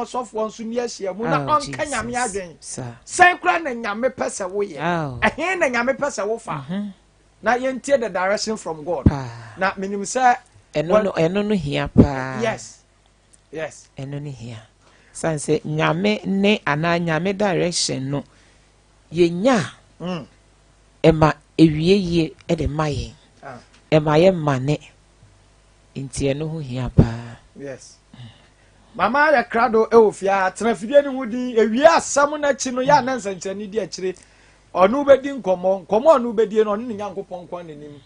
soft one soon yes ya muna on kanya mi adwen san kura na nyame pese wo ye ehe na nyame pese wo fa na yentie the direction from God na minim say eno no hia pa yes eno no hia san say nyame ne ana nyame direction no yenya ema ewieye e de maye ema ye mane nti eno ho hia pa yes mama ya krado e ofia trafidie ni hudi ewie asam na chi no ya na nsanchani di akire onu bedi nkomo onu bedi no onu nyankopon kwa nanim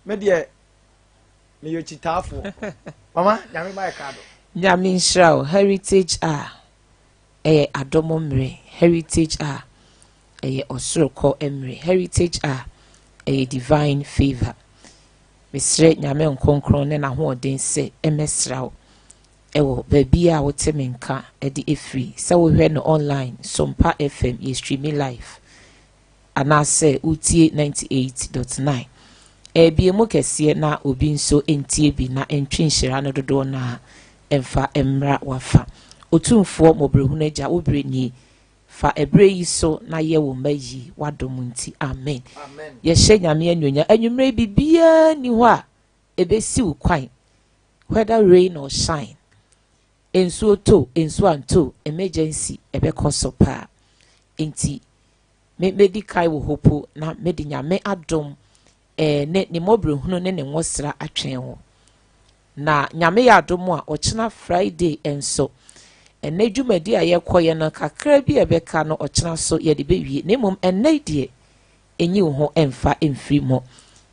me de me yo chitafo mama nyame ma ya krado nyame nshraw heritage adomomre heritage osoroko emre heritage divine favor mesre nyame nkonkron ne na hoden se emesraw ewo baby a wote menka edi efree se wo hwe no online Sompa FM ye streaming live anase utie 98.9 ebiemu kese na obi nso entie bi na entwinhyira no dodo na emfa emra wafa otumfo mobrehu agya obre ni fa ebre yi so na ye wo mayi wadom nti amen ye hye nyame anyonya anwumre bibia ni ho a ebesi ukwan whether rain or shine ensuo to ensuo anto emergency ebekoso pa enti me kai wo hopo na me di nyame adom ne mobrehu ne ne nwosra atwen ho na nyame ya adom a ochina Friday enso ene dwumadi a yekoye no kakra bi ebeka no ochina so ye de bewie ne mom ene die enyi ho emfa emfiri mo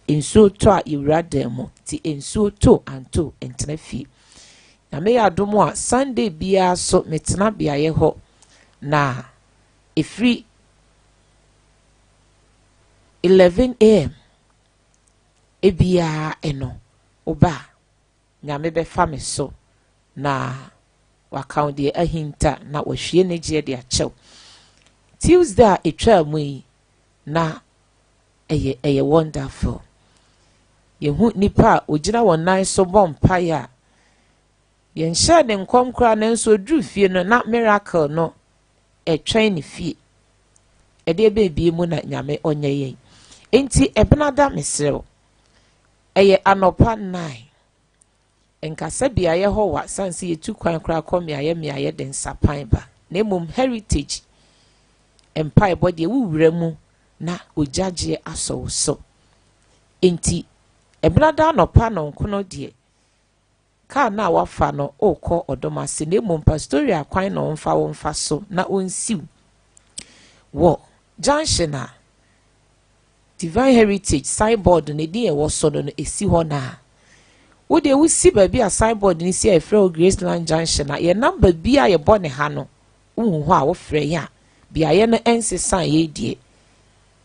ensuo to a yewrada mo ti ensuo to anto entena fi na me ya adom a Sunday bia so metena bia ye ho na efri 11 am ebia eno oba nyame be fa me so na wakaunt de ahinta na wahwie ne gye de achew Tuesday etwa mu na eye wonderful yehu nipa ogina wonnan so bompa ya yenhye ne nkomkra na nso dru fie no na miracle no etwen ne fie ede bebie mu na nyame onye yen enti ebenada mesrew eye anopa 9 enkasa bia ye ho wa sanse yetu kwan kra komia ye den sapan ba na mum heritage empire body wuwura mu na ojaje aso so enti ebenada anopa no nkono de ka na wafa no okọ odomase na mum pastoral kwan no mfa so na onsiw wo junction a divine heritage signboard ne di e wo so no esi ho na wo de wusi ba bi a signboard ni si e frɛ Graceland junction na ye number bi a ye bɔ ne ha no wo ho a wo frɛ ya bia ye no ensesan ye die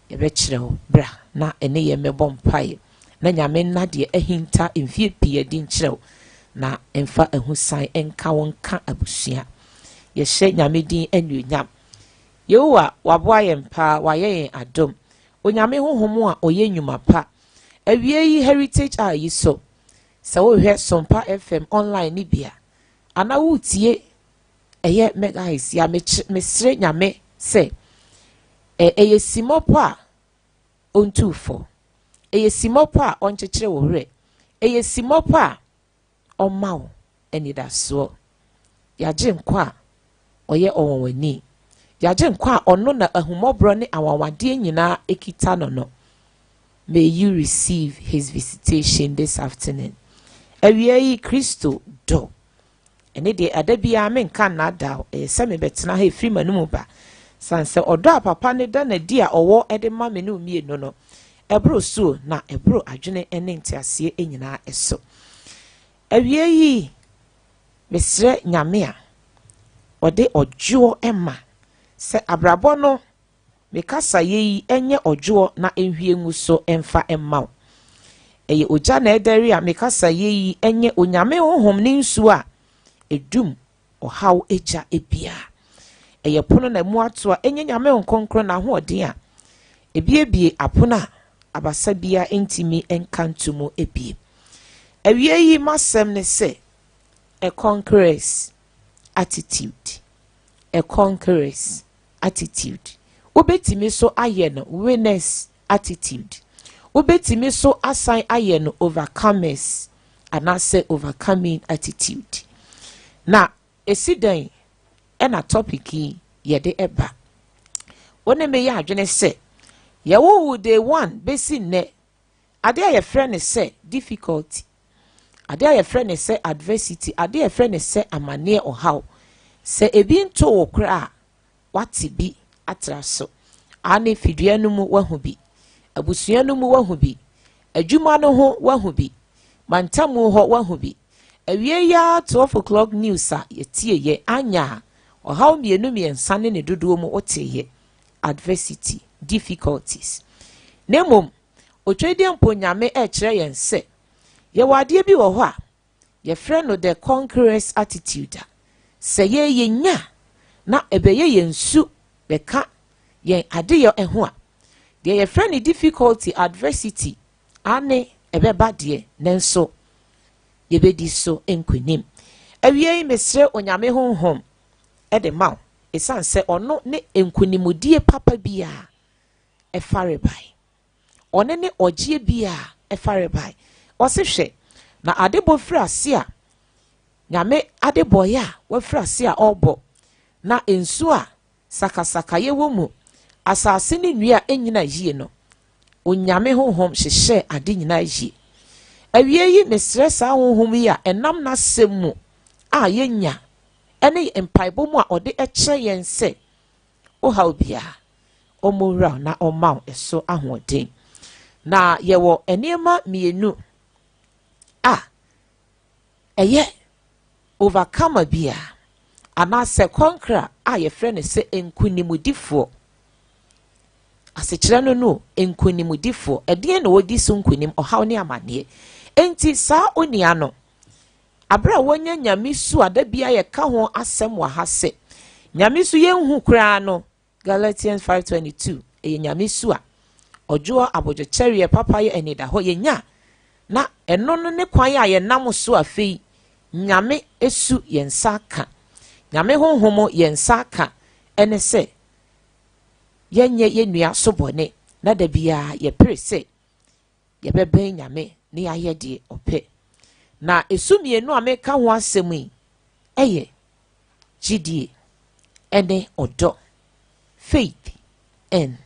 ye be kyerɛ wo bra na ene ye mebɔ mpae na nyame na de ahinta mfie pie di nkyerɛ wo na emfa ehusan enka wonka abusua ye hye nyame din anuonyam yewa waboa ye mpa wa ye adom onyame honhom a oye nyuma pa awie yi heritage a yi so se wo hwe Sompa FM online ni bia ana wutie eye mega his ya mesre nyame se eye simopa ontufo eye simopa onkyekere wo hre eye simopa omawo enidaso yaje nkwa oye onwani yaje nkwa ono na ahumobro ne awawade nyina ekita no may you receive his visitation this afternoon awie Kristo do ene de adabia menka na da se me betena ha free manum ba sanse odo apapa ne da na di a owo ede ma me no mie no ebro so na ebro adwene ene ntiase enyina eso awie mesre nyame a ode ojo ema se abrabo no mekasa yi enye ojo na enhwie ngu so emfa emma eye oja na edari a mekasa yi enye onyame honhom ne nsu a edum ohaw eja ebia eye pono na mu ato a enye nyame nkonkro na ho odin a ebiebie apona abasa bia entimi enkantumo ebie awie yi masem ne se a conqueror's attitude a conqueror's attitude. Wobetimi so ayɛ no winners attitude. Wobetimi so asan ayɛ no overcomers anaasɛ overcoming attitude. Na esi dan ɛna topic yi yɛde ɛba. Wone me yɛ adwene sɛ yɛwo day one besi nnɛ ade a yɛfrɛ ne sɛ difficulty, ade a yɛfrɛ ne sɛ adversity, ade a yɛfrɛ ne sɛ amanneɛ ɔhaw. Sɛ ebi nto wo kora a wate bi atra so. Ane fidua no mu wahu bi, abusua no mu wahu bi, adwuma no ho wahu bi, mantamu ho wahu bi. Awie ya 12 o'clock news a yɛtie yɛ anya ɔhaw mmienu mmiɛnsa ne ne dodoɔ mu oteyɛ adversity, difficulties. Nemom otwedi mpo nyame ɛkyerɛ yɛn sɛ yɛwɔ adeɛ bi wɔ hɔ a yɛfrɛ no the conqueror's attitude. Sɛ yɛnya na ɛbɛyɛ yɛn su bɛka yɛn adeɛ ɛho a deɛ yɛfrɛ ne difficulty, adversity ane ɛbɛba deɛ nanso yɛbɛdi so nkonim. Awie yi mesrɛ onyame honhom ɛde ma wo ɛsiane sɛ ɔno ne nkonimudie papa bi a ɛfare bae, ɔne ne ɔgye bi a ɛfare bae. Ɔse hwɛ na adebɔ firi ase a nyame adebɔyɛ a wafiri ase a ɔbɔ na nsu a sakasaka yɛwɔ mu asase ne nnua enyina yie no onyame honhom hyehyɛ ade nyina yie. Awie yi mesrɛ saa honhom yi a ɛnam n'asɛm mu a yɛnya ɛne mpaebɔ mu a ɔde ɛkyerɛ yɛn sɛ ohaw bia ɔmowura na ɔma ɛso ahoɔden. Na yɛwɔ nneɛma mmienu a ɛyɛ overcomer bia anaasɛ conqueror a yɛfrɛ no sɛ nkunimudifoɔ. Asekyerɛ no nkunimudifoɔ ɛdeɛ na wɔdi so nkunim ɔhaw ne amanneɛ. Enti saa onia no abra wɔnya nyame su ada bia yɛka ho asɛm wɔ ha sɛ nyame su yɛnhu koraa no Galatians 5:22 ɛyɛ nyame su a ɔdwo abodwokyɛreɛ papa yɛ anida hɔ yɛnya na ɛno no ne kwan a yɛnam so afei nyame esu yɛn nsa ka, nyame honhom yɛn nsa ka ɛne sɛ yɛnyɛ yɛnua so bɔne na da bia yɛpere sɛ yɛbɛbɛn nyame ne yɛayɛ deɛ ɔpɛ. Na esu mmienu a meka ho asɛm yi ɛyɛ gyidie ɛne ɔdɔ, faith and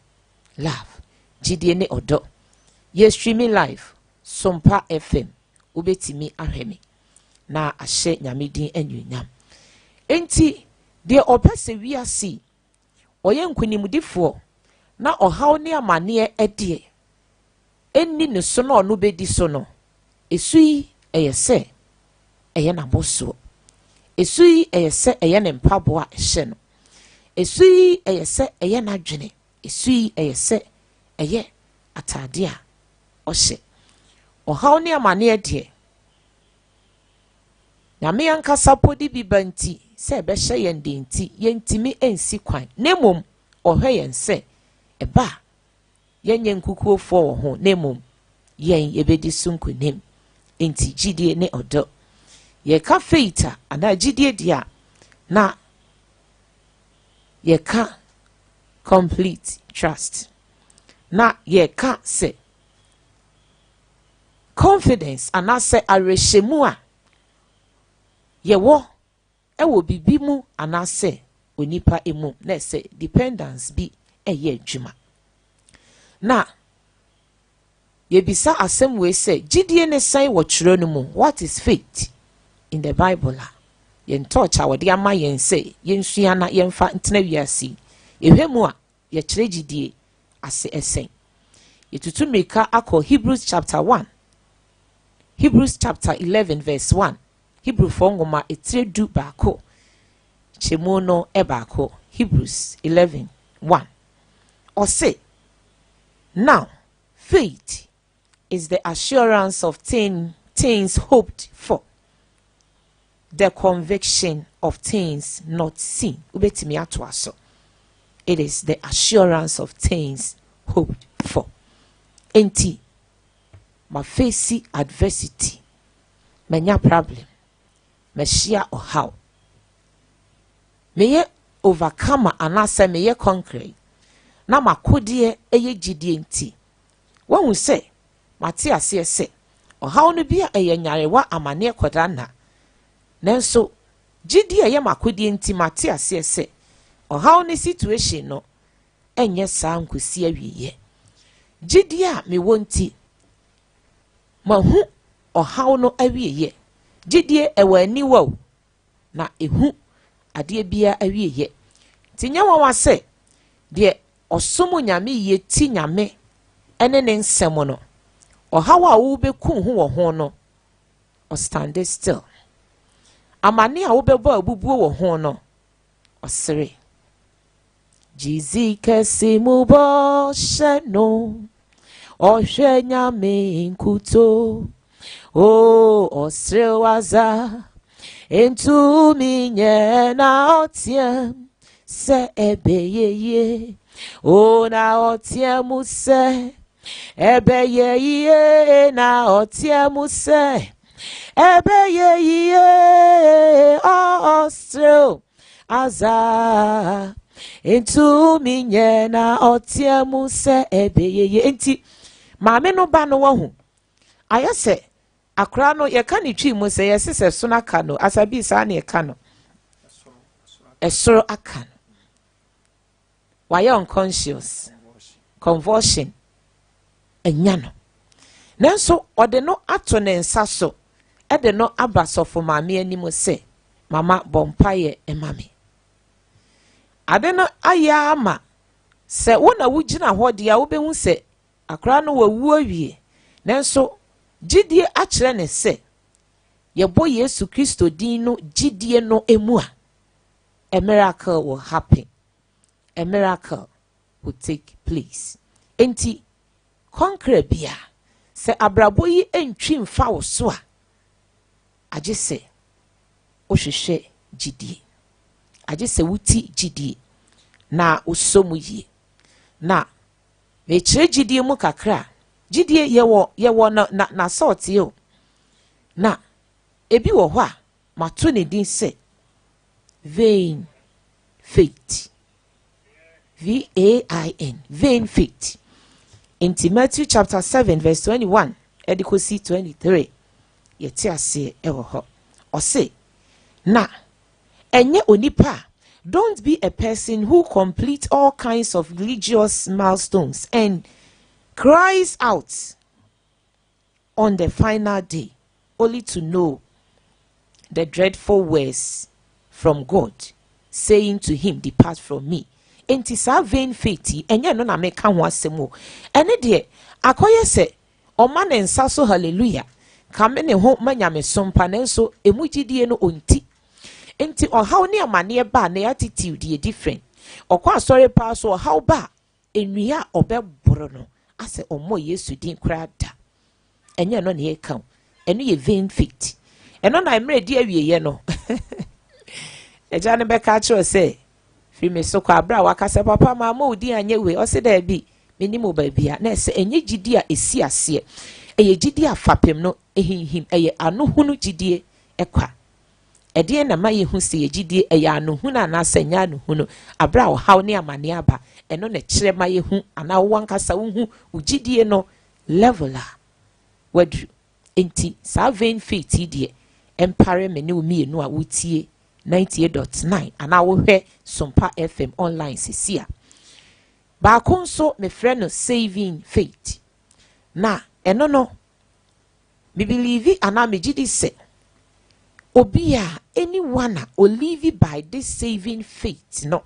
love. Gyidie ne ɔdɔ. Yɛ streaming live Sompa FM wobɛtumi ahwɛ me na ahyɛ nyame din anuonyam. Enti deɛ ɔpɛ sɛ wiase ɔyɛ nkonimdifoɔ na ɔhaw ne amanneɛ ɛdeɛ ɛnni ne so na ɔno bɛdi so no esu yi ɛyɛ sɛ ɛyɛ n'abosoɔ, esu yi ɛyɛ sɛ ɛyɛ ne mpaboa ɛhyɛ no, esu yi ɛyɛ sɛ ɛyɛ n'adwene, esu yi ɛyɛ sɛ ɛyɛ atade a ɔhyɛ. Ɔhaw ne amanneɛ deɛ nyame ankasa podi bi ba nti sɛ ɛbɛhyɛ yɛn de nti yɛntimi ɛnsi kwan, na mmom ɔhwɛ yɛn sɛ ɛba yɛnyɛ nkukuofoɔ wɔ ho, na mmom yɛn yɛbɛdi so nkonim. Enti gyidie ne ɔdɔ. Yɛka faith a anaa gyidie deɛ a na yɛka complete trust, na yɛka sɛ confidence anaasɛ awerɛhyɛmu a yɛwɔ ɛwɔ bibi mu anaasɛ onipa emu na ɛsɛ dependence bi ɛyɛ adwuma. Na yɛbisa asɛm wei sɛ gyidie ne sɛn wɔ twerɛ no mu. What is faith in the Bible a yɛn torch a wɔde ama yɛn sɛ yɛnsua na yɛmfa ntena wiase. Yɛhwɛ mu a yɛkyerɛ gyidie ase ɛsɛn. Yɛtutu mmirika akɔ Hebrews chapter 1, Hebrews chapter 11 verse 1. Hebrew nwoma etire du baako kyemu no baako. Hebrews 11:1. Ɔse, now faith is the assurance of things hoped for, the conviction of things not seen. Ubetimi ato aso. It is the assurance of things hoped for. Enti ma face adversity, manya problem, meshia ɔhaw, meyɛ overcomer anase me ye conquer na makodie eye gidie nti wahu se mate ase se ohaw no bia eye nyarewa amane koda na nanso gidie ye makodie nti mate ase se ohaw ne situation no enye saa nkosi awiye gidie a me wonti mahu ohaw no awiye gidie ewa aniwa na ehu ade bia awiye tinya wawa se de osomu nyame ye ti nyame ene ne nsem no ohaw a wo beku ho wo ho no o stand still amane a wo bebo abubuo wo ho no osere jizike simubo sheno ohwe nyame nkuto o osre waza entu minye na otiem se ebeyeye o na otiem se ebeyeye na otiem se ebeyeye o osre aza entu minye na otiem se ebeyeye enti maame no ba no wahu ayese akra no ye ka ni twi mu se ye sese so na ka no asabi sa na ye ka no esoro aka no why unconscious convulsion enya no nanso ode no ato ne nsa so ede no abasofo maame anim se mama bompaye emame ade no aya ama se wona wugina hode a wo behu se akra no wawu awie nanso gidie akire ne se yebo Yesu Kristo din no gidie no emu a miracle will happen, a miracle will take place. Enti conquer bia se abrabo yi entwi mfa wo so a age se o hwehwe gidie age se wuti gidie na osomu yi na me kire gidie mu kakra gidie yewo na sort yo na ebi wo ho a mato ne din se vain faith VAIN vain faith in Matthew chapter 7 verse 21 edikosi 23 yeti ase ewo ho o say na enye onipa don't be a person who complete all kinds of religious milestones and cries out on the final day only to know the dreadful words from God saying to him, depart from me. Enti sa vain faith enye no na meka ho asemo ene de akoye se o ma ne nsa so hallelujah ka me ne ho manyame sompa nenso emugidie no onti enti o haw ne amane ba na attitude ye different okwa sorry pa so haw ba enua obeboro no ase omo Yesu din kra da enye no ne eka eno ye vain faith eno na emre di awieye no eja ne be ka cho se fi me so kwa abra wakase papa ma ma odi anye we o se da bi menimo ba bia na se enye gidi a esi ase eye gidi a fapem no ehihim eye anohunu gidie ekwa ede na ma ye hu se ye gidie eye anohunu ana se nya anohunu abra wo haw ne amane aba eno na kire ma ye hu ana wo ankasa wo hu ugidie no leveler wadu enti sa vain faith die empare me ne o mienu a wotie 98.9 ana wo hwe Sompa FM online sisia ba konso me frɛ no saving faith na eno no me believe ana me gidi se obia anyone o live by this saving faith no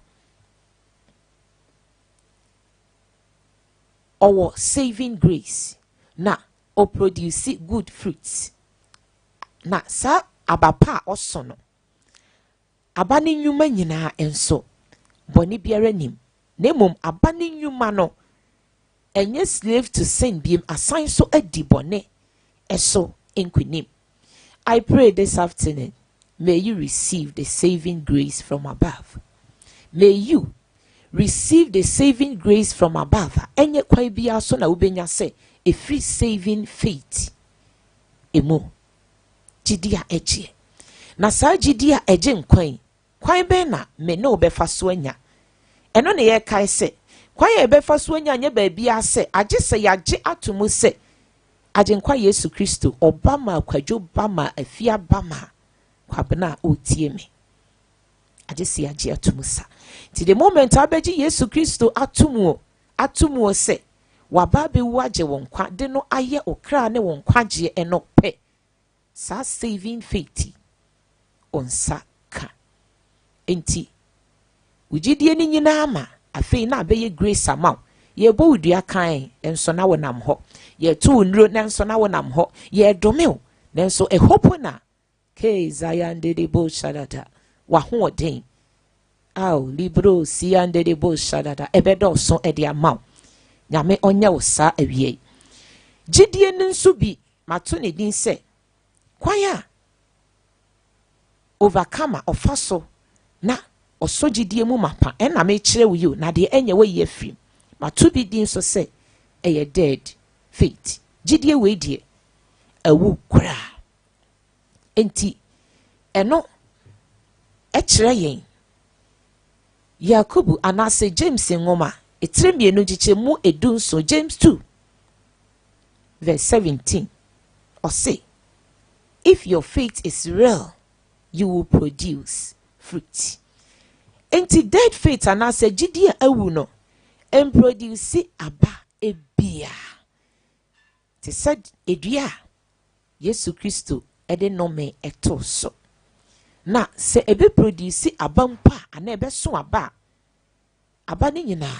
or saving grace na o produce good fruits na sa abapa osono abane nyuma nyina enso boni biara nim nemom abane nyuma no enye slave to sin biem assign so adi bone eso enkunim. I pray this afternoon may you receive the saving grace from above. May you receive the saving grace from above. Enye kwa bia so na ubenya se a free saving faith emo gidia eche na sa gidia eje nkwan kwan ben na me no befa so anya eno ne ye kai se kwan ye befa so anya nya ba bia se age se yage atomu se agenkwa Yesu Kristo obama kwadwo bama afia bama kwabena otie me age se yage atomu sa ti the moment abeji Yesu Kristo atomu se waba be waje wonkwa de no aye okra ne wonkwa je eno pe sa saving faith onsa ka enti wujidie ni nyina ama afei na abeye grace amount ye bo udua kan enso na wonam ho ye tu nro na enso na wonam ho ye domeo na enso ehopo na ke zayande de bo shadada wa ho den aw libro siande de bo shadada ebedo so e de amount nyame onye wo sa awie gidie nso bi mato ne din se kwaya overcomer ofaso na osogidie mu mapa na me kire wo yo na de enye wo ye fim mato bi din so se eye dead faith gidie we die awu kura enti eno kire yen Yakobu anase James ngoma etremienu giche mu edun so James 2 verse 17 or say if your faith is real you will produce fruit. Enti dead faith anase gidie awu no and produce aba ebia. Te said edua Yesu Kristo ede no me eto so. Na se ebe produce aba mpa ana ebe so aba. Aba ni nyina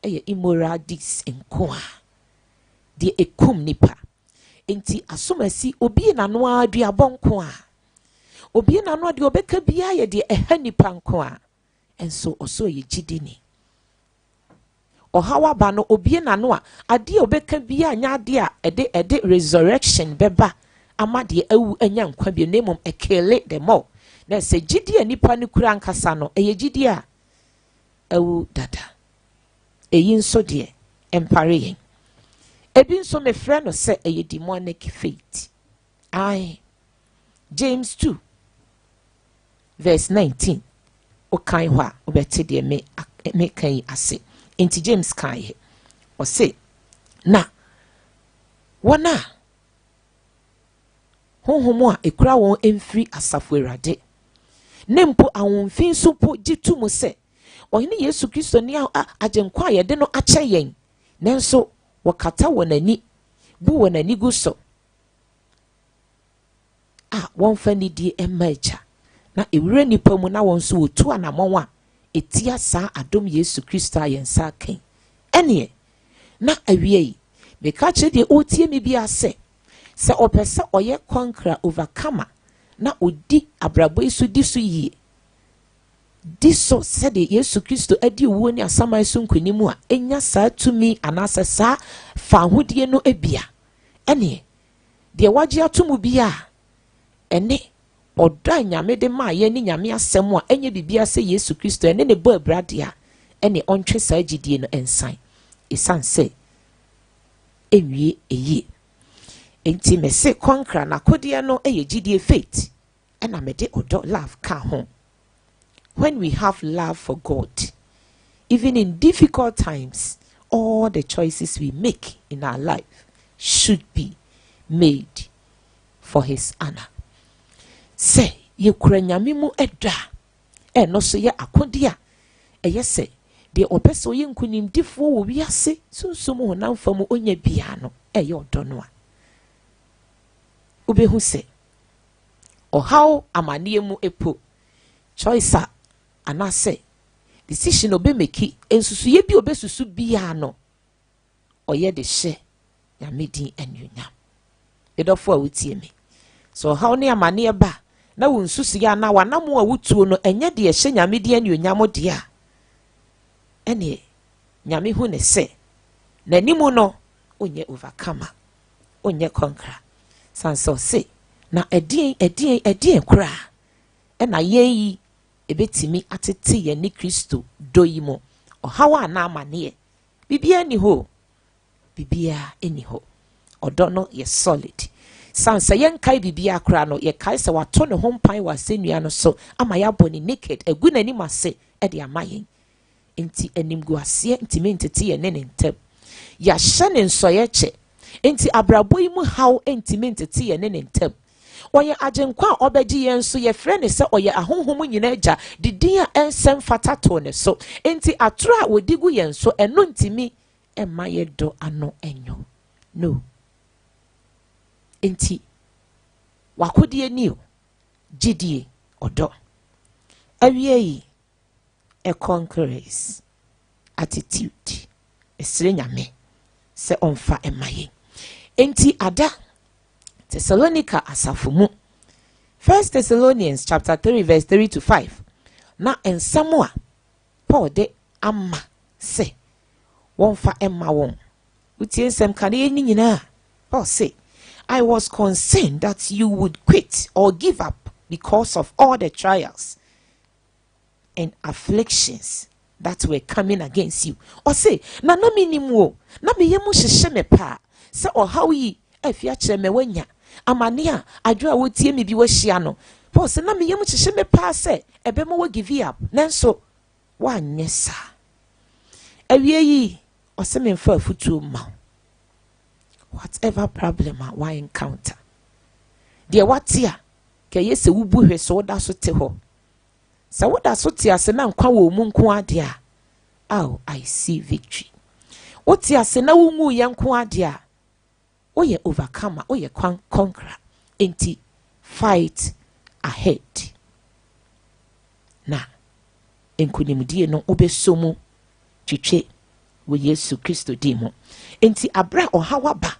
eye immoral deeds enko a. De ekum nipa. Enti asomasi obi na no adua bonko a. Obi na no de obeka bia ye de eha nipa nko a. Enso oso ye gidini. Ohawa ba no obi na no a ade obeka bia nya ade a ede resurrection beba ama de awu anya nkwa bi nemom ekele them all. Na se gidi nipa ni kura nkasa no eye gidi a awu dada. Eyi nso de empare yen. Ebi nso me frɛ no se eye demonic faith. Ai James 2 verse 19 o kan ho a obete de me kan ase. Enti James kan he. O se na wona honhomo a ekura won emfiri asafo Awurade nempo awonfin so po gitu mu se ohene Yesu Kristo ni agenkwa ye de no ache yen nanso wakata wonani bu wonani gu so won fa ni die emacha na ewure nipa mu na won so otu anamon a etia sa adom Yesu Kristo ayensa kan ene na awie me ka che de otie mi bia se opesa oye conqueror overcomer na odi abrabo isu disu yi diso se de Yesu Kristo adi wo ni asama isu nkunimu a enya sa tumi anasa sa fa hodie no ebia ene de waje atomu bia ene oda nyame de ma ye ni nyame asem a enye bibia se Yesu Kristo ene ne bo abrade a ene ontwe sa gidie no ensan esanse ewie eyi enti me se conquer na kodie no eye gidie faith ena me de odo love ka ho. When we have love for God, even in difficult times, all the choices we make in our life should be made for his honor. Say ye kura nyame mu eda no so ye akodia eye se de opeso ye nkunim difo wo wiase sunsum honam fam onya bia no eye odo no a ubehu se ohaw amane mu epo choice anase decision obemeki ensusuye bi obesusu bia no oye de hye nyamedin anunya edofo a wutie me so how ne amane ba na wonsusu ya na wanamo a wutuo no enye de hye nyamedin anunya mo de a ene nyame hu ne se nanimu no onye overcomer onye conqueror sanso se na edin kura ena yeyi ebetimi atete ye ni Kristo doyimo ohawa na amane bibia ni ho bibia eni ho odo no ye solid sansa yen kai bibia kra no ye kai se wato ne ho mpan wa senua no so ama ya boni naked egu n'anim ase e de amayen enti anim gu ase enti mentete ye ne ntem ya hye ne nsoye che enti abrabo yi mu haw enti mentete ye ne ntem oye agenkwa obeji yen so ye frɛ ne sɛ oye ahonhom nyina agya didin a ensem fata to ne so enti atoro a wodigu yen so eno ntimi emma ye do ano enyo no enti wakodie ni o gidie odo awie yi a conquerors attitude esire nyame se onfa emaye enti ada Thessalonica asafumu 1 Thessalonians chapter 3 verse 3 to 5 na ensamo a Paul de amma se wonfa emma won utie nsem kane ni nyina Paul say I was concerned that you would quit or give up because of all the trials and afflictions that were coming against you. Or say, na minimum, na me yemu hyehyɛ me pa. Se ɔhaw yi afia kyerɛ me wanya. Amane a adwo a wotie me bi wahyia no. Paul se na me yemu hyehyɛ me pa se ebe mo give up. Nanso wanyɛ sa. Awie yi ɔse me mfa afutuo ma. Whatever problem I want encounter. Dear what here? Ke yese wubu hwe so da so te ho. Sa woda so te ase na nkwa wo mu nko ade a. Oh, I see victory. Wote ase na wo mu ye nko ade a. Oye overcomer, oye conqueror. Enti fight ahead. Na enkunimdie no obesomu twitwe wo Yesu Kristo di mo. Enti abra ohawa ba.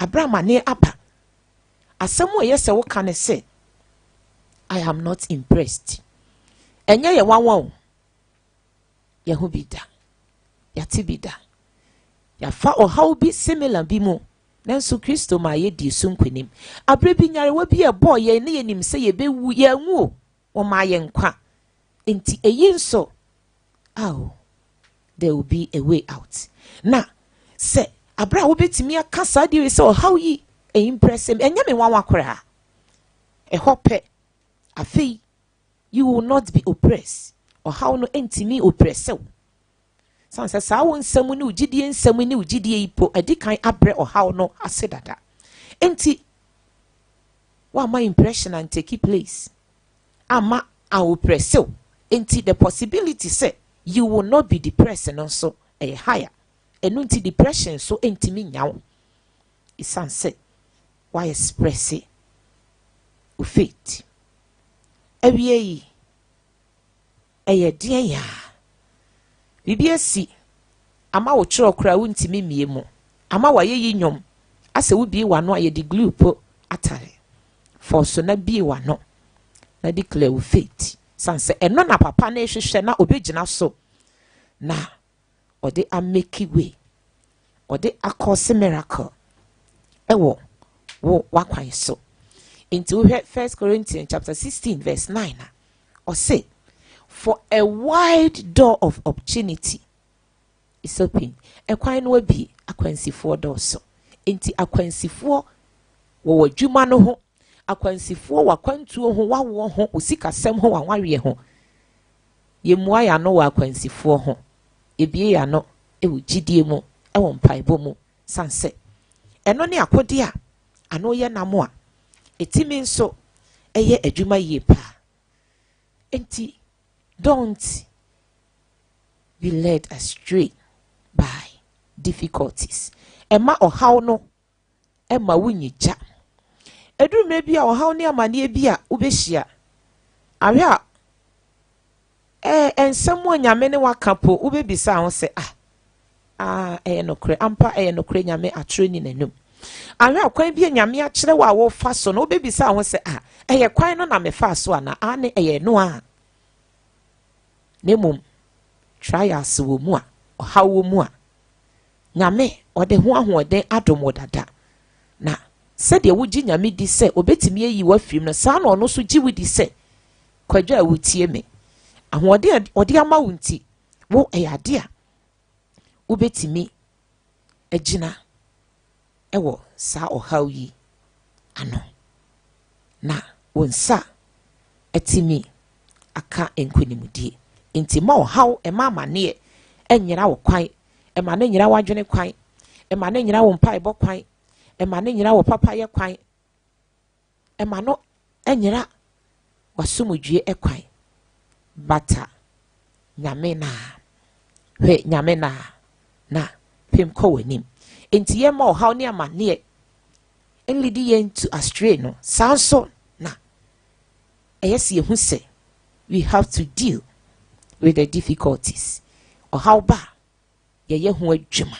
Abra mane apa. Asemu yese wo kan say I am not impressed. Enye ye wanwo. Ye hu bi da. Ya ti bi da. Ya fa ohaw bi similar bi mu. Nanso Kristo ma ye di sunkwenim. Abra bi nyare wa bi e boy ye ne yenim se ye bewu ye nwu o ma ye nkwa. Enti eyi nso. Oh, there will be a way out. Na se abra wo betimi aka sa de se how yi e impress him enya me wanwa kora e hope afei you will not be oppressed or how no entimi oppress you sansa sa wo nsam ne ugidie nsam ne ugidie ipo edikan abre or how no asedada enti wa my impression and take place ama a oppress you enti the possibility say you will not be depressed and also a higher. Enu nti depression so entimi nyawo isan say why express it o faith awie yi eye den ya bibia si ama wo kyerɛ kora wo ntimi mie mu ama wa yeyi nwom ase wo bi wa no aye de glue po atare for so na bi wa no na declare wo faith san say eno na papa na ehwehwɛ na obegyina so na or they are making way or they are causing miracle ewo wo wakwan so into 1 Corinthians chapter 16 verse 9 or say for a wide door of opportunity is open ekwan no bi akwansifo door so enti akwansifo wo wadwuma no ho akwansifo wakwantuo ho wawo ho osikasem ho wanwawe ho yemua ya no wakwansifo ho ebie ya no ewu gidie mu ewo mpaibo mu sanse eno ne akode a ano ye namo a etimi nso eye adwuma yie pa enti don't be led astray by difficulties ema ohaw no ema wunyija eduru bia ohaw ne amane bia ubehia awe a ensem onyame ne wakapo ubebisa ho se nokre ampa nokre nyame atro ni nanum awe akwan bi nyame a kyerɛ wa wo fa so no ubebisa ho se kwan no na me fa so ana ane no a nemum trials wo mu a ohaw wo mu a nyame ode ho ahoɔden adom dada na sɛdeɛ wogi nyame di sɛ obetimi ayi wafim no saa na ɔno so gi wo di sɛ kwadwa a wotie me ahoɔden ɔde ama wo nti wo ade a wobetimi agina ewo saa ɔhaw yi ano na wonsa etimi aka enkunimudie enti ma ohaw ema amane enyira wo kwan ema ne nyira wadwene kwan ema ne nyira wo mpaebɔ kwan ema ne nyira wo papaye kwan ema no enyira wasumudwie ekwan bata nyame na hwe nyame na pem kɔ w'anim enti ye ma ohaw ne amane enlidi yen to astray no sanso na eyesi ehu se we have to deal with the difficulties ohaw ba ye hu adwuma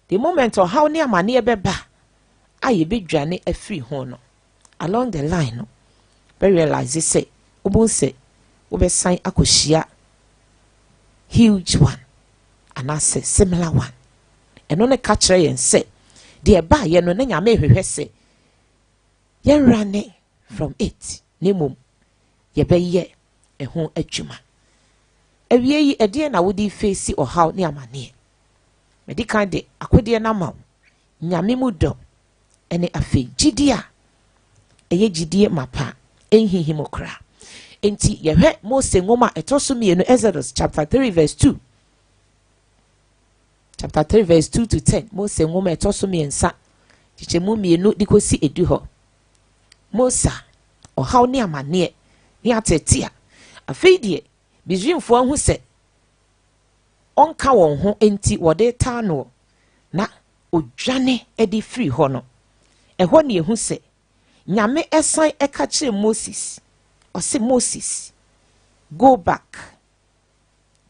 the moment ohaw ne amane beba aye bedwane afiri ho no along the line no be realize say obun se obesan akohia huge one and I say similar one eno ne ka kire yen say de ba ye no na nyame hwehwe se ye run from it nemum ye be ye eho adwuma awie yi ede na wodi face ohaw ne amane medical de akode na ma nyame mu do ene afi gidia eye gidie mapa enhihim okra enti ye hwe Mose ngoma etoso mienu Exodus chapter 3 verse 2 chapter 3 verse 2 to 10 Mose ngoma etoso miensa chichemu mienu dikosi edu ho Mosa ohaw ne amane ni atetia afi die bizwimfo ahu se onka won ho enti wode taa no na odwane edi free ho no eho ne ehu se nyame esan eka kire Moses or say Moses go back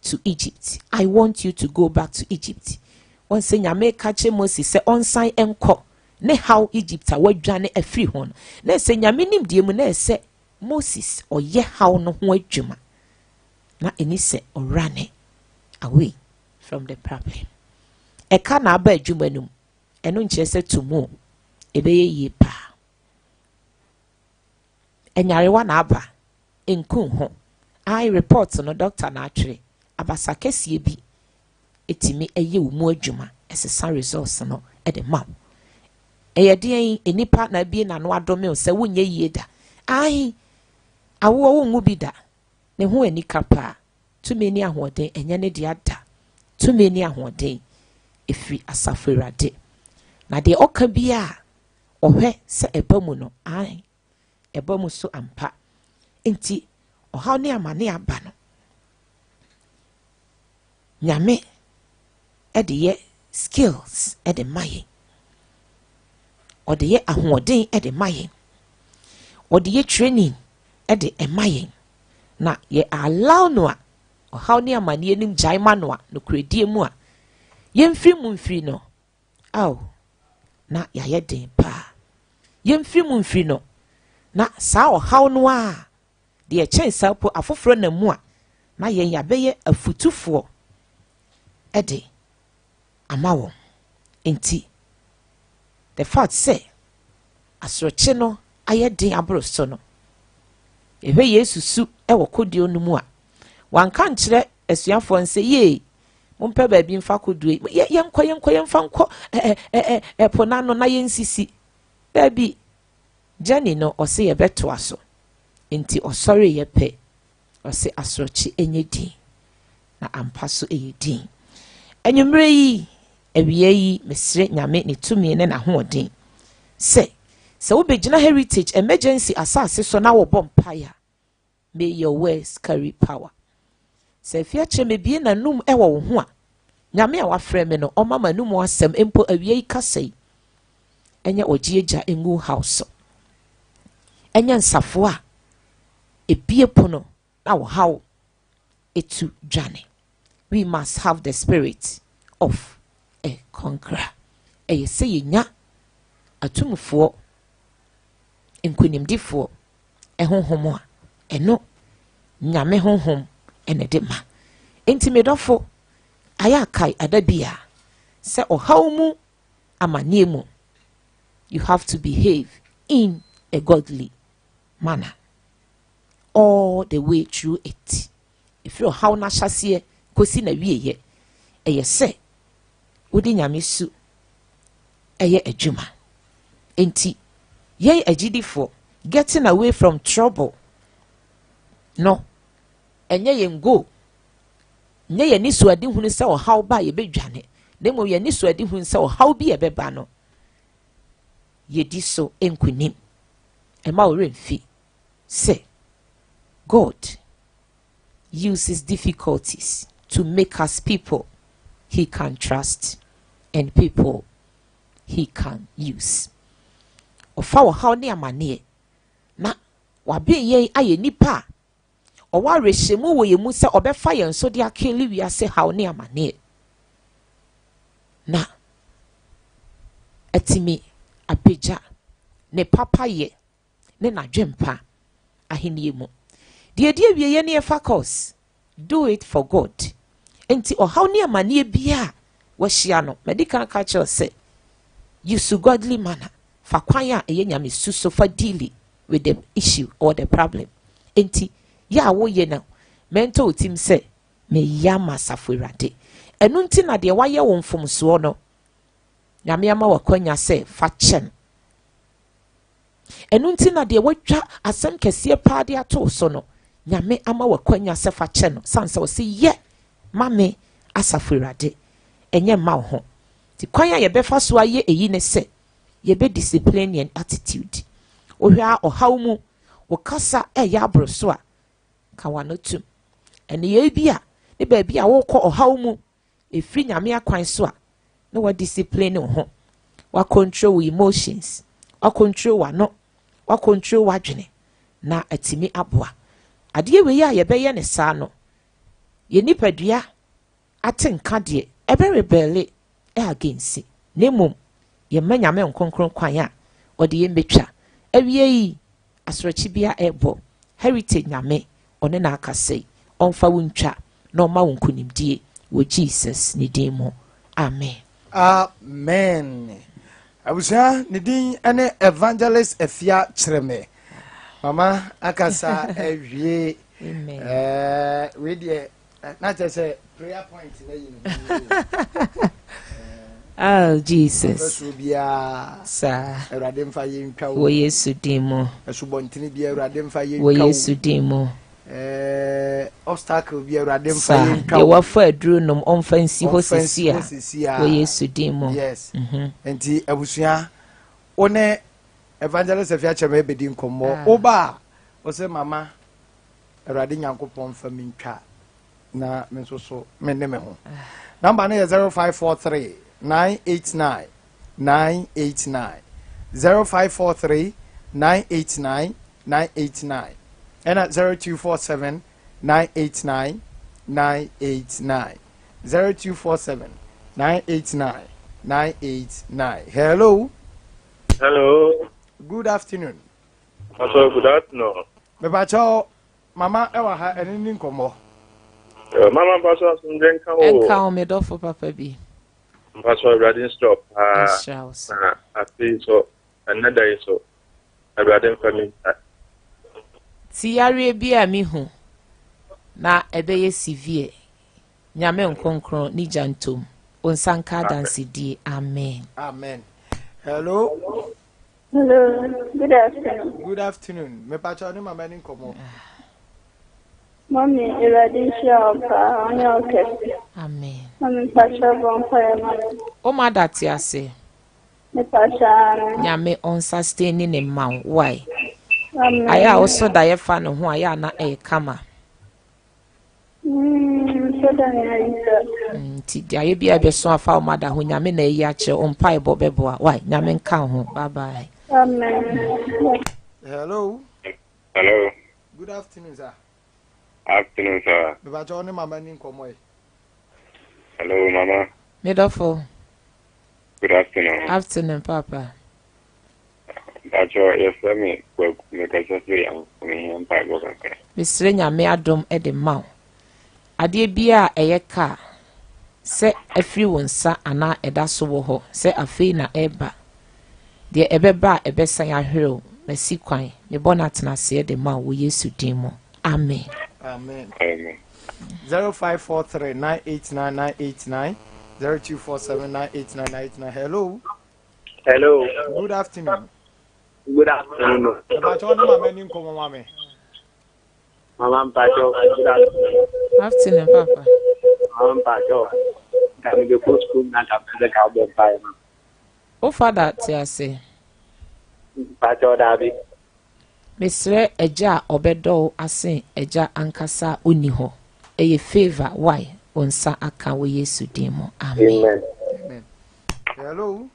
to Egypt. I want you to go back to Egypt. One say nyame eka kire Moses se onsan enko ne how Egypt a wadwane afiri ho no na se nyame nim die mu na se Moses oye how no ho adwuma na eni se orane away from the problem. Eka na aba adwuma num eno nche se tumu ebeye yi pa enyarewa na aba enkun ho I report no doctor na atwere abasa kesie bi etimi eye wo mu adwuma esesa results no e de ma eye de enipa na bie na no adome o se wonye yie da ai awo wo ngu bi da ne ho ani kapa tumi ni ahoden enye ne de ada tumi ni ahoden efi asaferade na de oka bia ohwe se eba mu no ai eba mu so ampa enti ohaw ne amane aba no nyame ede ye skills ede maye ode ye ahoden ede maye ode ye training ede emaye na ye allow no a ohaw ne amane enim jaima no a no kredie mu a yemfiri mu mfiri no aw na ya ye den pa yemfiri mu mfiri no na saa ohaw no a de chen sapo afoforo na mu a na yen ya beye afutufo ede amawo enti the fact say asroche no ayedin abroso no ehwe Yesu su ewo kodio no mu a wanka nkire asuafo nse ye mompe ba bi mfa kodue yenkɔ nkɔ pona no na yensisi ba bi jani no ose ye beto aso enti osore ye pe ose asrochi enyedi na ampaso eyedin enwumre yi awie yi mesre nyame ne tumi ne na hoɔden se wo begina heritage emergency asase so na wo bompaya may your words carry power se fia cheme bie na num ewo wo ho a nyame a wafrɛ me no ɔmama num asɛm empo awie yi kasai enye ogieja engu house enye nsafo a ebie pono na wo haw etu dwane. We must have the spirit of a conqueror. Eye se yenya atumfo enkunimdifo ehonhom a eno nyame honhom ene de ma enti medofo ayakai adabia se ohawmu amaniemu you have to behave in a godly manner all the way through it. If you how na hyase kosi na wieye eye se wodi nyame su eye adwuma enti Yay agidifo getting away from trouble. No. Enye yen go. Nye ye nisu adi hunu se o how ba ye bedwane. Nemo ye nisu adi hunu se o how bi ye beba no. Ye di so enkunim. Ema o remfi. Say, God uses difficulties to make us people he can trust and people he can use. Ofa wo how ne amane na wabe yen aye nipa o wa rehemu wo ye mu se obefa yen so de akeli wi ase how ne amane na atimi apeja ne papa ye ne nadwempa ahenie mu de wie ye ne fa course do it for God enti o how ne amane bia wo hia no medical culture say use godly manner fa kwan a eye nyame suso fa deal with the issue or the problem enti ya wo ye na mental team say me yama safuirade enu nti na de waye wo mfomso no nyame ama wakwanya say fa chen enu nti na de watwa asem kese pa de ato so no nyame ama wakwanya say fa chen no sanse wo say ye mame asafuirade enye ma ho ti kwan a ye befa so aye eyi ne say ye be discipline and attitude ohwa ohaw mu wo kasa ya abro so a ka wanotum ene ye bia ne ba bia wo kɔ ohaw mu efri nyame akwan so a na wa discipline ho wa control emotions wa control wa no wa control wa dwene na atimi aboa ade we ya ye bɛyɛ ne saa no ye nipadua atenka de ebe rebelle against nemom ye manyame nkonkron kwan a ode ye mbetwa awie yi asorochi bia ebo heritage nyame one na akasei onfa wuntwa na oma wonkunimdie wo Jesus ni din mu amen amen abusa ni din ene evangelist efia kyereme mama akasa awie amen we dey na say prayer point na yi oh Jesus sa Erade mfa ye ntwa wo Yesu din mu esubontini bia Erade mfa ye ntwa wo Yesu din mu obstacle bia Erade mfa ye ntwa ye wafa aduru nom onfa nsi ho sisia wo Yesu din mu yes enti abusua one evangelist afia chema ebedi nkomo oba o se mama Erade nyankopon fa mi ntwa na me so so me ne me ho number na 0543 989 989 0543 989 989 and at 0247 989 989 0247 989 989. Hello. Good afternoon. Good afternoon. Me bacho mama ewa ha enini nkomo. Mama bacho sundenka o. Enka o me do for papa bi. Pastor Radin stop. I feel so another so. Radin family. Tiare bi a mi hu na ebeye severe. Nyame nkonkron ni jantom. Onsanka dansidie. Amen. Amen. Hello. Hello. Good afternoon. Good afternoon. Me pacho ni mama ni nkomo. Mommy, Radin Shop, on your case. Amen. Mommy, Pastor Bonfire. O ma dati ase. Me Pastor. Nyame on sustaining ne ma why? Amen. Aya also da ye fa no ho aya na e kama. So that I Ti dia ye bia be so afa o ma da ho nyame na eyi a che o mpa ebo bebo a why? Nyame nka ho. Bye bye. Amen. Hello. Hello. Good afternoon, sir. Afternoon, sir. Me pacho ni mama ni nkomo e. Hello, Mama. Midofo. Good afternoon. Afternoon, Papa. That's your yes, let me go make a say and pipe over. Mr. Nyame adom e de ma. Ade bia eye ka se afiri wonsa ana eda so wo ho se afei na eba. De ebeba ebesan ahwere masi kwan. Me bona tena se de ma wo Yesu din mu. Amen. Amen. Amen. 0543 989 989 0247 989 989. Hello. Hello. Good afternoon. Good afternoon. But on my many come on, mammy. Mama Pacho, good afternoon. Afternoon, Papa. Mama Pacho, can you go to school and after the cowboy pie? O father, I say, Pacho Dabi. Mr. Eja Obedo, asin Eja Ankasa Uniho. A favor, why? Onsa aka we Yesu demo. Amen. Amen. Hello.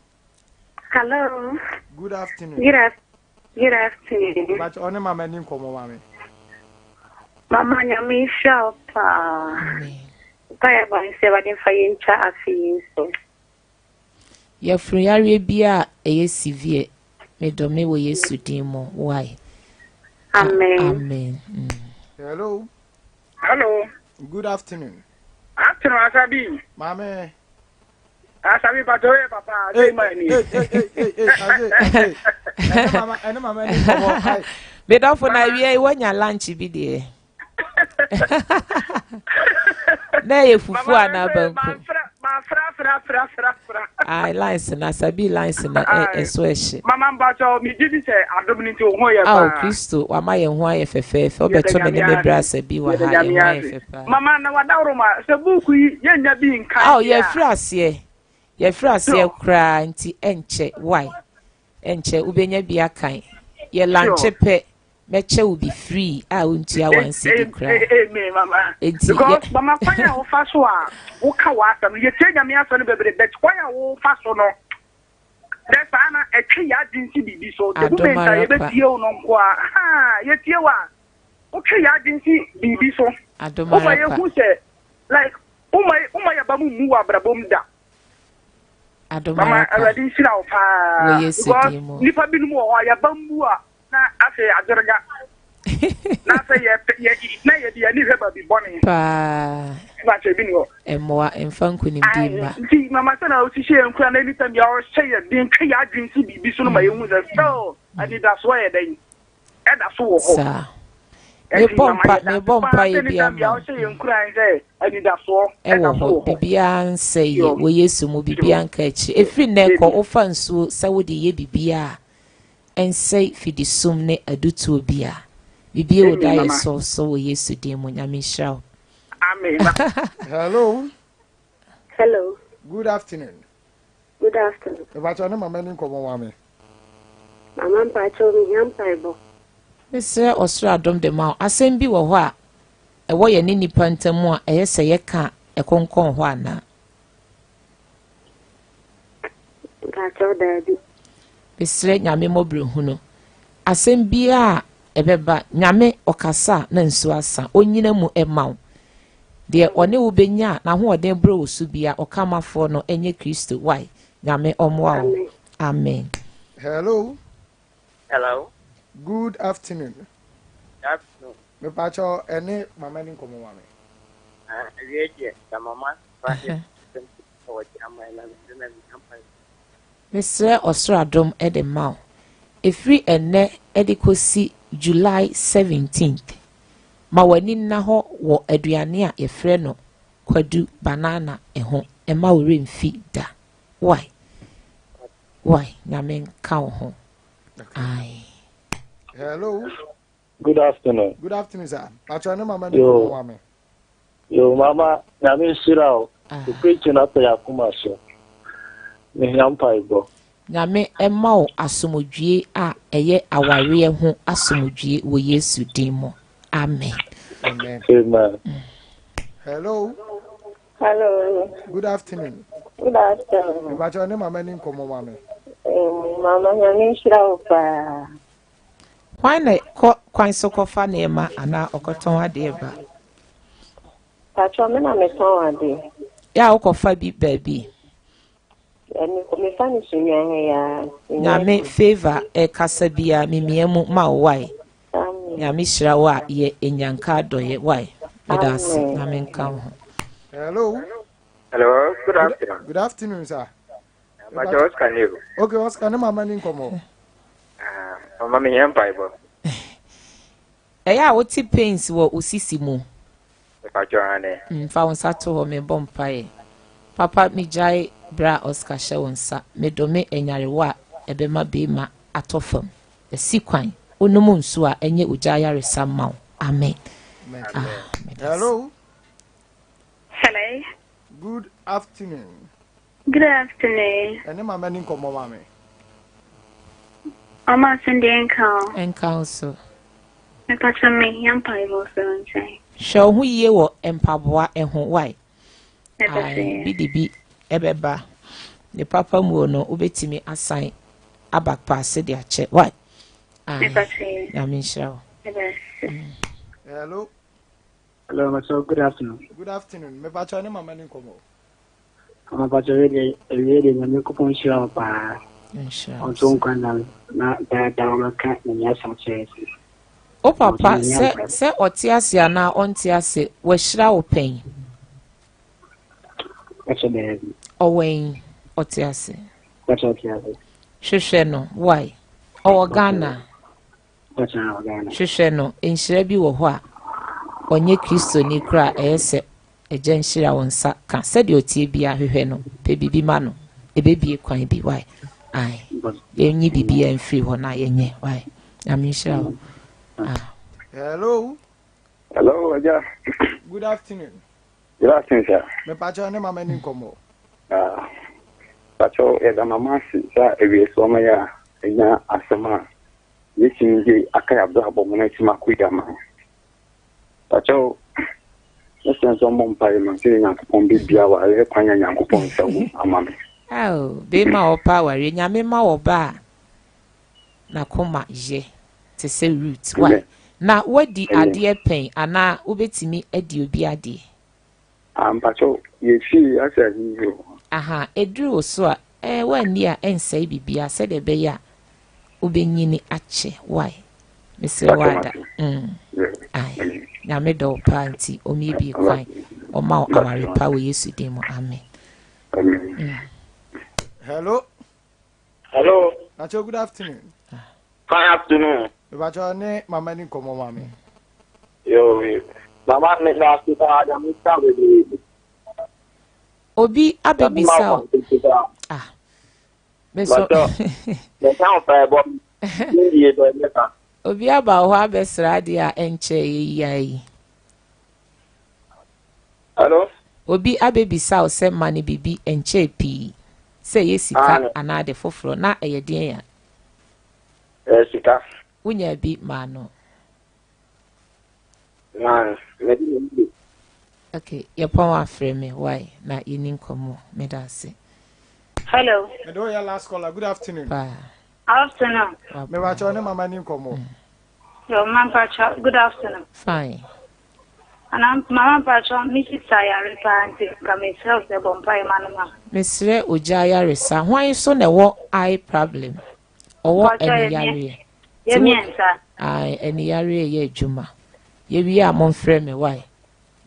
Hello. Good afternoon. Good afternoon. But on my many come on, mammy. Mama Nyamisha pa. Amen. Kaya ba nsewa ni fayincha afiso. Ye friare bia eye severe. Me do me we Yesu demo. Why? Amen. Amen. Hello. Hello. Good afternoon. Afternoon, Asabi. Mammy. Asabi Patoe, Papa. Hey, Hey. Mama. Me don't for na we want your lunch be there. Na ye fufu ana banku. Fra. Ai lines na sabi lines na eso ehye. Mama Mbacho, mi didi se adomini ho ye Ah, pa. Kristo, wa ma ye ho aye fefefe, obeto me ne me brasa bi wa ha ye ho aye fefa. Mama na wadawro ma se buku yi yenya bi nkan. Ah, ye frase. Ye frase kra nti enche why? Enche ubenya bi akan. Ye lanche pe meche will be free. I won't ya one city cry. Amen, Mama. Because Mama Fire will fast one. Who can watch them? You tell me, I'm going to be the choir will fast or no. That's Anna a tree. I didn't see the so the woman I bet you no qua. Ha, yet you are. Okay, I didn't see the so. I don't know who said, like, oh my, babu mua brabumda. I don't know. Mama, I didn't see our pa. Yes, Nipa bin more, ya bambua. Na afi ajoraga na say ye ni heba bi boni pa ba che bi ni ho emwa emfanku ni dimba nti mama sana o ti she enkura na anytime ya o say ye din twa ya din si bibi so no ma ye hu that so ani that's why ye den e da so wo ho sa me bompa ye bia ma o say enkura say ani da so e wo ho bibia nsay wo Yesu mu bibia nka echi efri na ko ofa nsuo sa wo de ye bibia and say fidi sumne adutu obia bibi o dai so wo Yesu demo nyame shraw amen. Hello. Good afternoon. Good afternoon. About your mama ni come on, mammy. Mama Pacho mi yampaibo. Mr. Osra dom de ma asem bi wo ho a e wo ye ni nipa ntamu a eye se ye ka e konkon ho ana Pacho daddy. Besre nyame mobre hu no asem bia ebeba nyame okasa na nsu asa onyina mu emaw de one wo benya na ho oden bro osu bia okamafo no enye Kristo why nyame omwa amen. Hello. Good afternoon. Me pacho ene mama ni komo mama. Mama. Mr. Osradom Edemau. Efri ene edikosi July 17th. Ma wani na ho wo aduane a efre no kwadu banana eho ema wo remfi da. Why? Nyame nka ho. Ai. Hello. Good afternoon. Good afternoon, sir. Pacho ene mama ni komo mama. Yo mama, nyame shirao. To preach na to yakuma so. Me yampaibo. Nyame emma asomodwie a eye aware ho asomodwie wo Yesu din mo. Amen. Amen. Hello. Good afternoon. Good afternoon. But your name mama ni komo mama. Mama Nyamisha pa. Why na kwan so kofa na ema ana okoton ade ba. Pacho me na me ton ade. Ya okofa bi baby. Eni ko me fani sunya ya. Nyame favor kasa bia mimiemu ma why. Nyame shira wa ye enyanka doye why. Medas nyame nka ho. Hello. Good afternoon. Good afternoon, sir. But what can you? Okay, what's can mama ni komo? Mama me yampaibo. Eya woti pains wo osisi mu. Pacho ane. Fa wonsa to ho me bompae. Papa mi bra Oscar Shawonsa me dome enyarewa ebema be ma atofam sikwan onom nso a enye ujaya resama amen. Hello. Hello. Good afternoon. Good afternoon. Ene mama ni nkomo mama. Mama Sunday enka. Enka so. Mpacha me yampa ibo so nche. Show hu ye wo empaboa eho why. Ebese. Bidibi ebeba. Ne papa mu no obetimi assign abak pass de ache why. Ebese. Ya minshao. Ebese. Hello. Hello, Maso. Good afternoon. Good afternoon. Me pacha ne mama ni nkomo. Mama pacha really na ko pon shira pa. Inshallah. On ton kana na da maka na ya samche. O papa se otiase ana ontiase we hira wo pen. That's a baby. Owen otiase. That's okay. Hwehwe no why? O Ghana. That's our Ghana. Hwehwe no enhira bi wo ho a onye Kristo ni kra ehse eje nhira wonsa ka se de otie bia hwehwe no pe bibi ma no ebebie kwan bi why? Ai. Yenyi bibi en free ho na yenye why? Aminhira. Hello. Hello, Aja. Good afternoon. Good afternoon, sir. Me pacha ne mama ni nkomo. Pacho e da mama si sa ewie so ma ya enya asema. Yesinje akaya do abomo na tima kuida ma. Pacho esen so mo mpa ma se nyankopon bibia wa e kwanya nyankopon sawu amame. Be ma opa ware nyame ma oba na koma je te se root why na wadi ade pen ana obetimi adi obi ade Pacho ye fi asa hiyo aha edru so a wani a ensai bibia se de be ya obenyini ache why Mr. Wada ai nyame do panti omi bi kwan o ma amare pa we Yesu dem amen. Hello. Hello. Nacho, good afternoon. Good afternoon. Pacha ne mama ni nkomo mama. Yo, mama me na sita ya mita we. Obi abebisa beso Le town fa bo ni do meta. Obi aba ho abesra de a enche yi. Hello. Obi abebisa o se mani bibi enche pi se yesika anade foforo na eyeden ya Sika unya bi mano na me okay ye pon afre me why na yini nkomo me da se. Hello. Me do ya last caller. Good afternoon. Afternoon. Me pacha ne mama ni nkomo. Yo man pacha good afternoon. Fine. And I'm mama pacha Mrs. Sayari Panti from myself the Bombay manuma. Mesre ojaya resa hwan so na wo eye problem. Owo eniyare. Yemiensa. Ai eniyare ye adwuma. Ye wi a mon frɛ me why?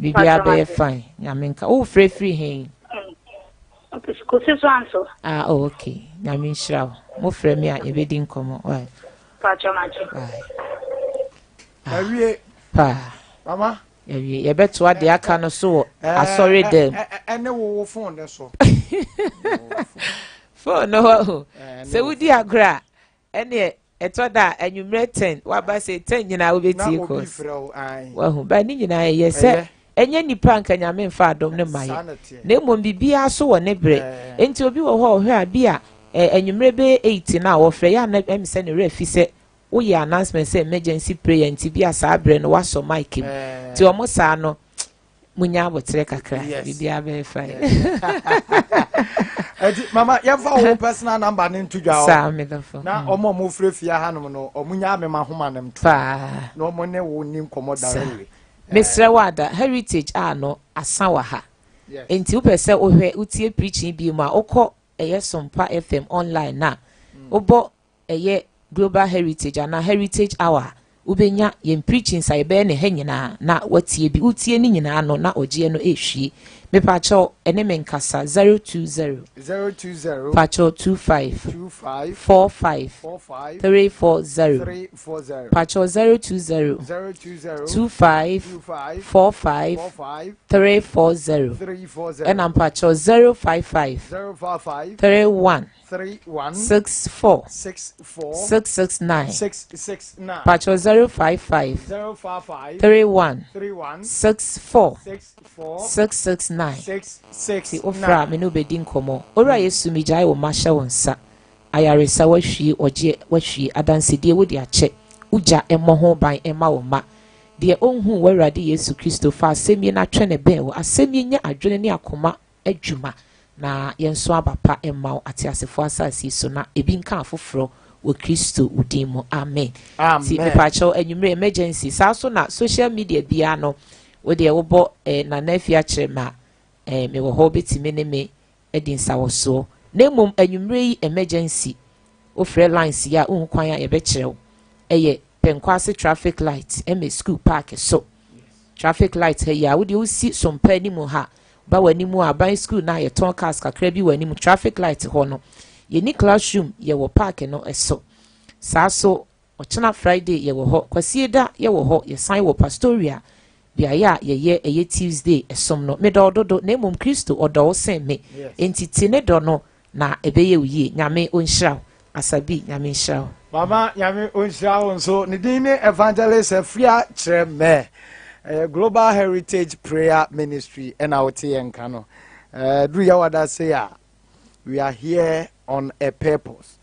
Bibia be fine. Nyamenka wo free hen. Kusi so anso. Okay. Nyamenhira wo. Mo frɛ me a ye bedi nkomo why? Pacha machi. Awie. Pa. Mama. Ye beto ade aka no so asori dem. Ene wo phone de so. Phone no. Se wudi agra ene eto da anwumre 10 waba say 10 nyina wo beti ko. Wa hu ba ni nyina ye se enye nipa nka nyame mfa adom ne maye. Na emom bibia so wo ne bre. Enti obi wo ho ohwe a bia anwumre be 8 na wo frɛ ya na em se ne refi se we announcement say emergency prayer nti bia sa abre no waso mic im. Ti omo sa no munya abotre kakra bibia be fine. Mama, you have our personal number into your now, omo mo free fia hanum no, omunya me ma homa nem to. No mo ne wo nim komo directly. Mr. Wada, heritage no asawa ha. Enti wo pese ohwe utie preaching bi ma okọ eye Sompa FM online na. Obo eye Global Heritage and Heritage Hour. Ubenya yen preaching sa ebe ne he nyina na watie bi utie ni nyina no na ogye no ehwie Me pacho ene menkasa 020 pacho 25 45 340 pacho 020 25 45 340 and I'm pacho 055 31 64 669 pacho 055 31 64 669 ti ofra me no bedi nkomo ora yesu mi jai wo mahya wonsa ayaresa wahwie oje wahwie adansede wo de ache uja emmo ho ban emma wo ma de onhu wawrade yesu kristo fa asemi na twene ben wo asemi nya adwene ne akoma adwuma na yenso abapa emma wo ate asefo asasi so na ebi nka afoforo wo kristo udimo amen ti me pacho enwumre emergency sa so na social media bia no wo de wo bo na nafia kyerema me wo ho betime ne me edin sawoso na mum anwumre yi emergency o free lines ya unkwan ya yebe kyerɛw eye penkwase traffic light eme school park so traffic light he ya wo de usi sompa animu ha ba wanimu aban school na ye ton cars kakra bi wanimu traffic light ho no ye ni classroom ye wo park no eso saa so ochena friday ye wo ho kwasieda ye wo ho ye san wo pastoria bia ya ye Tuesday esom no me dodo na mum Kristo odo sen me entiti ne do no na ebeye uye nyame onhira asabi nyame nhira mama nyame onhira so ne din ne evangelist afia kyereme Global Heritage Prayer Ministry and our TNK no do ya wada say we are here on a purpose